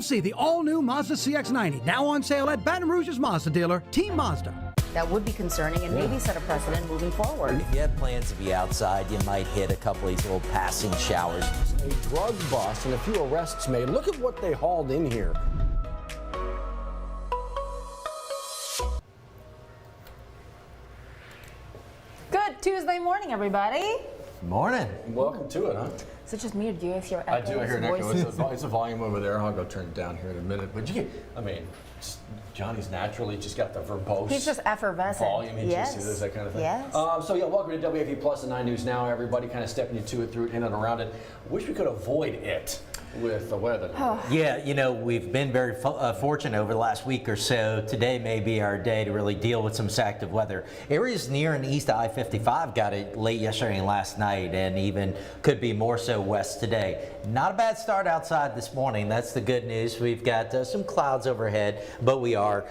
see the all-new Mazda CX-90, now on sale at Baton Rouge's Mazda dealer, Team Mazda. That would be concerning and maybe set a precedent moving forward. If you had plans to be outside, you might hit a couple of these little passing showers. A drug bust and a few arrests made. Look at what they hauled in here. Good Tuesday morning, everybody. Morning. Welcome to it, huh? Is it just me or do you guys hear echoes? I do. I hear an echo. It's a volume over there. I'll go turn it down here in a minute. But Johnny's naturally just got the verbose. He's just effervescent. Volume. He just does that kind of thing. Yes. Welcome to WAFB Plus and 9 News Now. Everybody kind of stepping you to it, through it, in and around it. Wish we could avoid it with the weather. Yeah, we've been very fortunate over the last week or so. Today may be our day to really deal with some active weather. Areas near and east of I-55 got it late yesterday and last night, and even could be more so west today. Not a bad start outside this morning. That's the good news. We've got some clouds overhead, but we are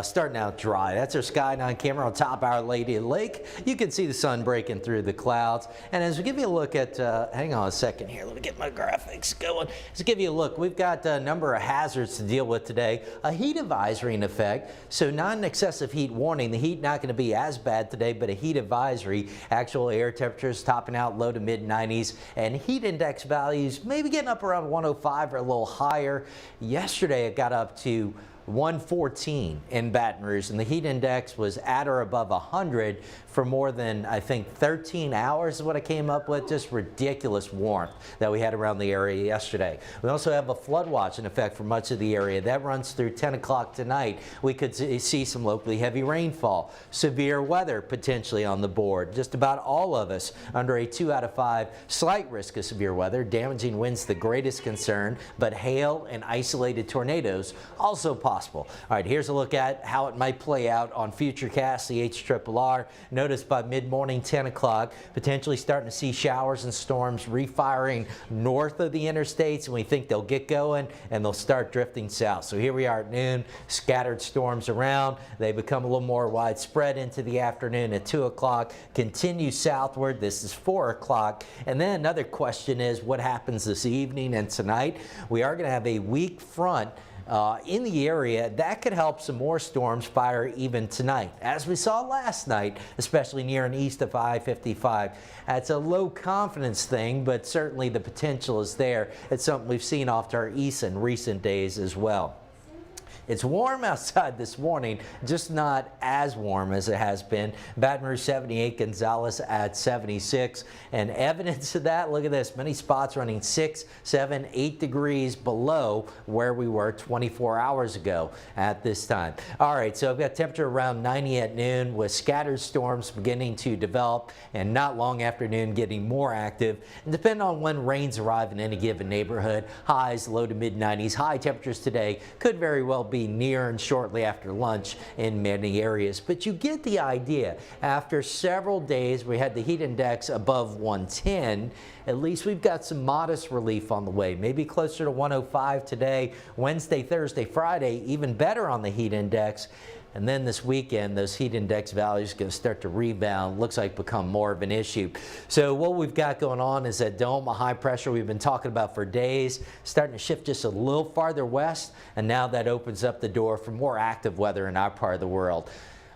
starting out dry. That's our Sky9 camera on top of Our Lady of the Lake. You can see the sun breaking through the clouds. And as we give you a look at, hang on a second here, let me get my graphics going. To give you a look, we've got a number of hazards to deal with today. A heat advisory in effect, so not an excessive heat warning. The heat not going to be as bad today, but a heat advisory. Actual air temperatures topping out low to mid 90s, and heat index values maybe getting up around 105 or a little higher. Yesterday it got up to 114 in Baton Rouge, and the heat index was at or above 100 for more than, I think, 13 hours is what I came up with. Just ridiculous warmth that we had around the area yesterday. We also have a flood watch in effect for much of the area. That runs through 10 o'clock tonight. We could see some locally heavy rainfall. Severe weather potentially on the board. Just about all of us under a 2 out of 5 slight risk of severe weather. Damaging winds the greatest concern, but hail and isolated tornadoes also possible. All right, here's a look at how it might play out on Futurecast, the HRRR. Notice by mid-morning 10 o'clock, potentially starting to see showers and storms refiring north of the interstates, and we think they'll get going and they'll start drifting south. So here we are at noon, scattered storms around. They become a little more widespread into the afternoon at 2 o'clock, continue southward. This is 4 o'clock. And then another question is what happens this evening and tonight? We are going to have a weak front in the area that could help some more storms fire even tonight, as we saw last night, especially near and east of I-55. That's a low confidence thing, but certainly the potential is there. It's something we've seen off to our east in recent days as well. It's warm outside this morning, just not as warm as it has been. Baton Rouge 78, Gonzales at 76. And evidence of that, look at this, many spots running 6, 7, 8 degrees below where we were 24 hours ago at this time. All right, so I've got temperature around 90 at noon with scattered storms beginning to develop and not long after noon getting more active. And depending on when rains arrive in any given neighborhood, highs low to mid 90s. High temperatures today could very well be near and shortly after lunch in many areas. But you get the idea. After several days, we had the heat index above 110. At least we've got some modest relief on the way. Maybe closer to 105 today. Wednesday, Thursday, Friday, even better on the heat index. And then this weekend, those heat index values are going to start to rebound. Looks like become more of an issue. So what we've got going on is that dome, a high pressure we've been talking about for days, starting to shift just a little farther west. And now that opens up the door for more active weather in our part of the world.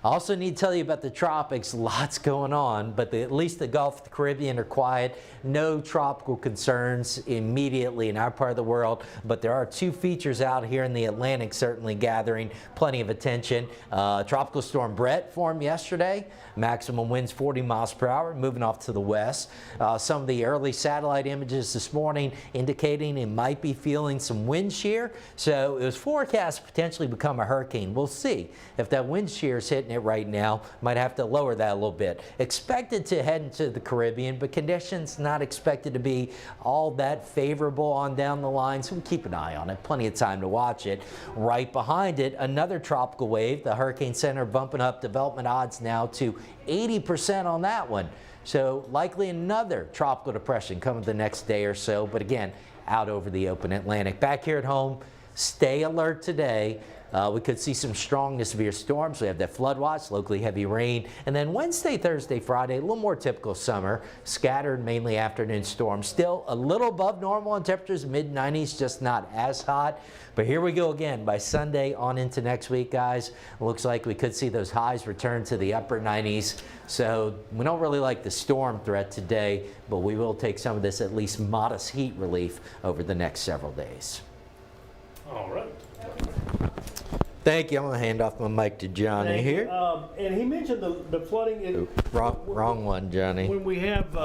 I also need to tell you about the tropics. Lots going on, but at least the Gulf, the Caribbean are quiet. No tropical concerns immediately in our part of the world, but there are 2 features out here in the Atlantic certainly gathering plenty of attention. Tropical storm Brett formed yesterday. Maximum winds 40 miles per hour, moving off to the west. Some of the early satellite images this morning indicating it might be feeling some wind shear. So it was forecast to potentially become a hurricane. We'll see if that wind shear is hitting it right now. Might have to lower that a little bit. Expected to head into the Caribbean, but conditions not expected to be all that favorable on down the line. So we'll keep an eye on it. Plenty of time to watch it. Right behind it, another tropical wave. The Hurricane Center bumping up development odds now to 80% on that one. So likely another tropical depression coming the next day or so, but again, out over the open Atlantic. Back here at home, Stay alert today. We could see some strong to severe storms. We have that flood watch, locally heavy rain. And then Wednesday, Thursday, Friday, a little more typical summer. Scattered, mainly afternoon storms. Still a little above normal in temperatures, mid-90s, just not as hot. But here we go again. By Sunday on into next week, guys, it looks like we could see those highs return to the upper 90s. So we don't really like the storm threat today, but we will take some of this at least modest heat relief over the next several days. All right. Thank you. I'm going to hand off my mic to Johnny here. And he mentioned the flooding. Wrong one, Johnny. When we have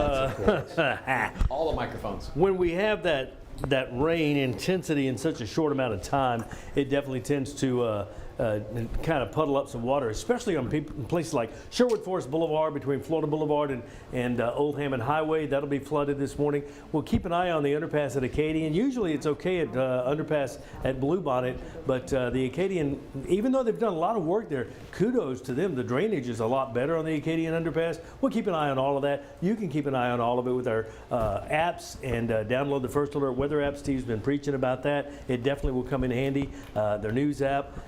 All the microphones. when we have that rain intensity in such a short amount of time, it definitely tends to kind of puddle up some water, especially on places like Sherwood Forest Boulevard between Florida Boulevard and Old Hammond Highway. That'll be flooded this morning. We'll keep an eye on the underpass at Acadian. Usually it's okay at underpass at Bluebonnet, but the Acadian, even though they've done a lot of work there, kudos to them. The drainage is a lot better on the Acadian underpass. We'll keep an eye on all of that. You can keep an eye on all of it with our apps and download the First Alert Weather app. Steve's been preaching about that. It definitely will come in handy. Their news app.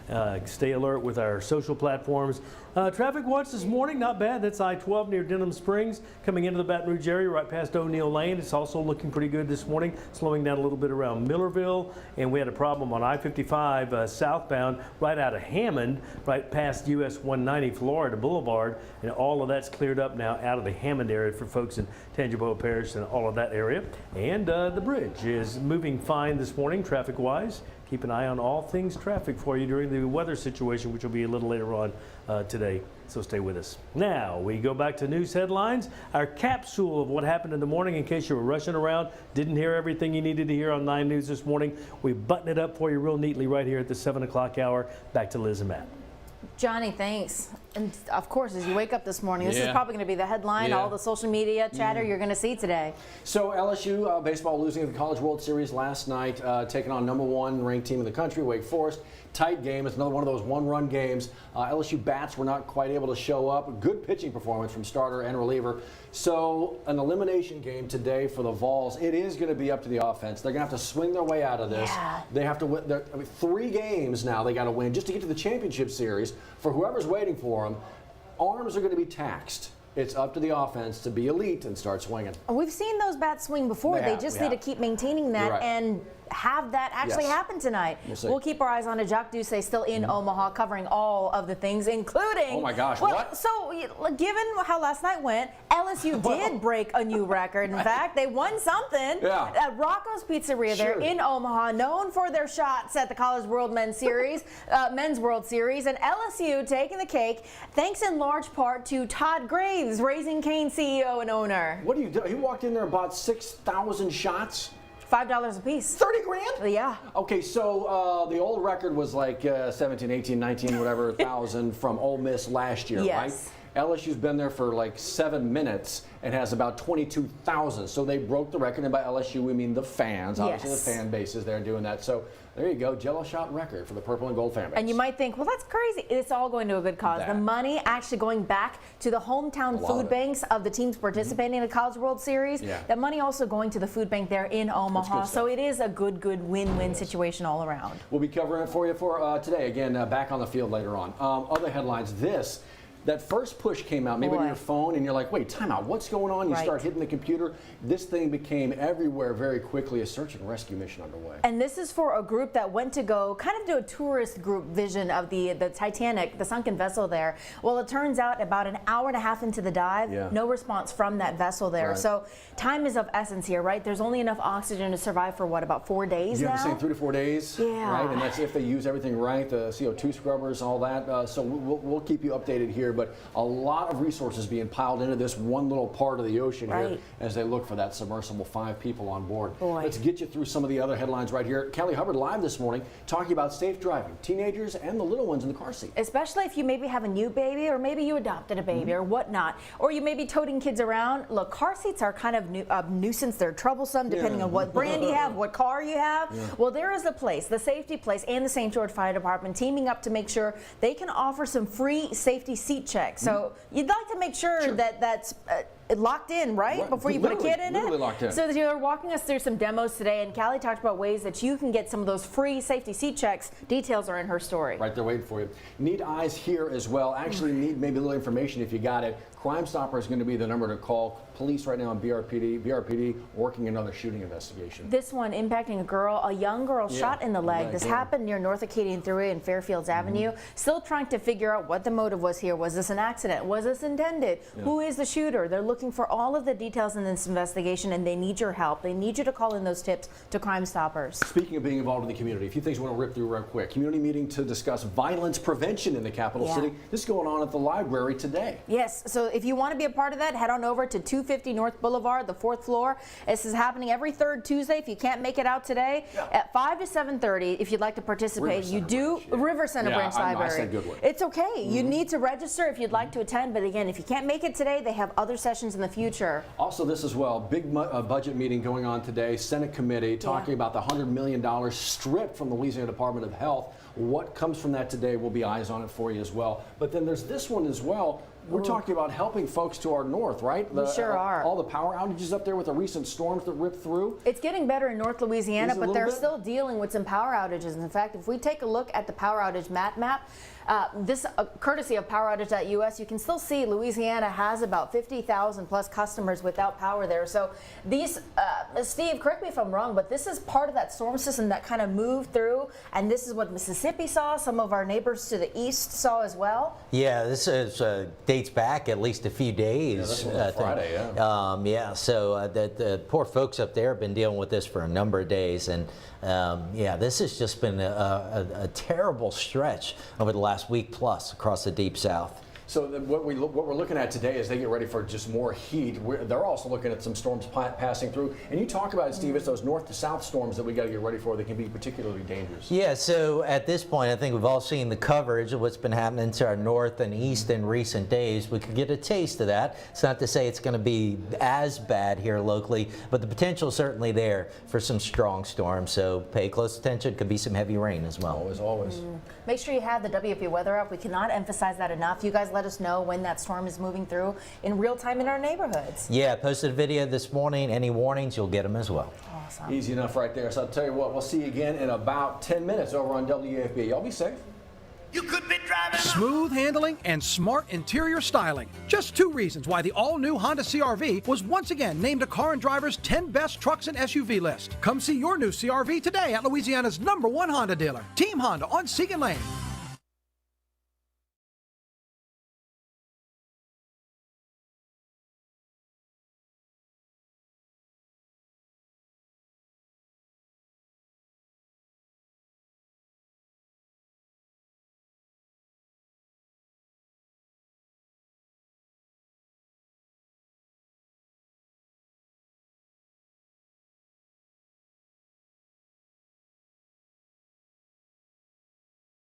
Stay alert with our social platforms. Traffic watch this morning, not bad. That's I-12 near Denham Springs, coming into the Baton Rouge area right past O'Neill Lane. It's also looking pretty good this morning, slowing down a little bit around Millerville. And we had a problem on I-55 southbound right out of Hammond, right past US 190 Florida Boulevard. And all of that's cleared up now out of the Hammond area for folks in Tangipahoa Parish and all of that area. And the bridge is moving fine this morning, traffic-wise. Keep an eye on all things traffic for you during the weather situation, which will be a little later on today. So stay with us. Now we go back to news headlines. Our capsule of what happened in the morning, in case you were rushing around, didn't hear everything you needed to hear on 9 News this morning. We button it up for you real neatly right here at the 7 o'clock hour. Back to Liz and Matt. Johnny, thanks. And of course, as you wake up this morning, this is Yeah. probably going to be the headline, Yeah. all the social media chatter you're going to see today. So LSU baseball losing the College World Series last night, taking on #1 ranked team in the country, Wake Forest. Tight game. It's another one of those one-run games. LSU bats were not quite able to show up. Good pitching performance from starter and reliever. So an elimination game today for the Vols. It is going to be up to the offense. They're going to have to swing their way out of this. Yeah. They have to win. 3 games now they got to win just to get to the championship series. For whoever's waiting for them, arms are going to be taxed. It's up to the offense to be elite and start swinging. We've seen those bats swing before. They They have, just we need to have. keep maintaining that You're right. and have that actually Yes. happen tonight. We'll see. We'll keep our eyes on it. Jacques Doucet still in Omaha, covering all of the things, including. Oh my gosh, well, what? So, given how last night went, LSU did break a new record. In fact, they won something. Yeah. At Rocco's Pizzeria there Sure. in Omaha, known for their shots at the College World Men's Series, Men's World Series, and LSU taking the cake, thanks in large part to Todd Graves, Raising Cane CEO and owner. What do you do? He walked in there and bought 6,000 shots. $5 a piece. 30 grand? Yeah. Okay, so the old record was like 17, 18, 19, whatever, thousand from Ole Miss last year, Yes. right? LSU's been there for like 7 minutes and has about 22,000. So they broke the record, and by LSU we mean the fans. Obviously Yes. the fan base is there doing that. So there you go, Jell-O Shot record for the purple and gold fan base. And you might think, well, that's crazy. It's all going to a good cause. The That. money actually going back to the hometown lot food of it. banks of the teams participating in the College World Series. Yeah. That money also going to the food bank there in Omaha. good So stuff. it is a good win-win situation all around. We'll be covering it for you for today. Again, back on the field later on. Other headlines, that first push came out, maybe on Boy. your phone, and you're like, wait, time out, what's going on? You Right. start hitting the computer. This thing became everywhere very quickly, a search and rescue mission underway. And this is for a group that went to go kind of do a tourist group vision of the Titanic, the sunken vessel there. Well, it turns out about an hour and a half into the dive, Yeah. no response from that vessel there. Right. So time is of essence here, right? There's only enough oxygen to survive for what, about 4 days You now? have the same 3 to 4 days, Yeah. right? And that's if they use everything right, the CO2 scrubbers, all that. So we'll keep you updated here. But a lot of resources being piled into this one little part of the ocean here Right. as they look for that submersible, 5 people on board. Boy. Let's get you through some of the other headlines right here. Kelly Hubbard live this morning talking about safe driving, teenagers and the little ones in the car seat. Especially if you maybe have a new baby, or maybe you adopted a baby or whatnot, or you may be toting kids around. Look, car seats are kind of a nuisance. They're troublesome depending Yeah. on what brand you have, what car you have. Well, there is a place, the safety place and the St. George Fire Department teaming up to make sure they can offer some free safety seat checks. So you'd like to make sure that that's locked in, right? Before you put a kid in literally it. Locked in. So they're walking us through some demos today, and Callie talked about ways that you can get some of those free safety seat checks. Details are in her story. Right there waiting for you. Need eyes here as well. Actually need maybe a little information if you got it. Crime Stopper is going to be the number to call. Police right now on BRPD working another shooting investigation. This one impacting a young girl shot in the leg. This happened near North Acadian Thruway and Fairfields Avenue. Still trying to figure out what the motive was here. Was this an accident? Was this intended? Who is the shooter? They're looking for all of the details in this investigation, and they need your help. They need you to call in those tips to Crime Stoppers. Speaking of being involved in the community, a few things we want to rip through real quick. Community meeting to discuss violence prevention in the capital city. This is going on at the library today. Yes, so if you want to be a part of that, head on over to 250 North Boulevard, the 4th floor. This is happening every third Tuesday. If you can't make it out today, at 5 to 7:30, if you'd like to participate, River Center Branch Library. I said Goodwood. It's okay. You need to register if you'd like to attend, but again, if you can't make it today, they have other sessions in the future. Also, this as well, big budget meeting going on today, Senate committee talking about the $100 million stripped from the Louisiana Department of Health. What comes from that today, will be eyes on it for you as well. But then there's this one as well. We're talking about helping folks to our north, right? We sure are. All the power outages up there with the recent storms that ripped through. It's getting better in North Louisiana, but they're still dealing with some power outages. In fact, if we take a look at the power outage map, this courtesy of poweroutage.us, you can still see Louisiana has about 50,000 plus customers without power there. So these, Steve, correct me if I'm wrong, but this is part of that storm system that kind of moved through, and this is what Mississippi saw. Some of our neighbors to the east saw as well. Yeah, this is dates back at least a few days. Yeah, this was Friday, so the poor folks up there have been dealing with this for a number of days, and this has just been a terrible stretch over the last week plus across the Deep South. So what we're looking at today is they get ready for just more heat. They're also looking at some storms passing through. And you talk about it, Steve, it's those north to south storms that we got to get ready for that can be particularly dangerous. Yeah, so at this point, I think we've all seen the coverage of what's been happening to our north and east in recent days. We could get a taste of that. It's not to say it's going to be as bad here locally, but the potential is certainly there for some strong storms. So pay close attention. Could be some heavy rain as well. Always. Make sure you have the WAFB weather app. We cannot emphasize that enough. You guys let us know when that storm is moving through in real time in our neighborhoods. Yeah, posted a video this morning. Any warnings, you'll get them as well. Awesome. Easy enough right there. So I'll tell you what, we'll see you again in about 10 minutes over on WAFB. Y'all be safe. You could be driving. Smooth handling and smart interior styling. Just two reasons why the all-new Honda CR-V was once again named a Car and Driver's 10 best trucks and SUV list. Come see your new CR-V today at Louisiana's #1 Honda dealer, Team Honda on Seagan Lane.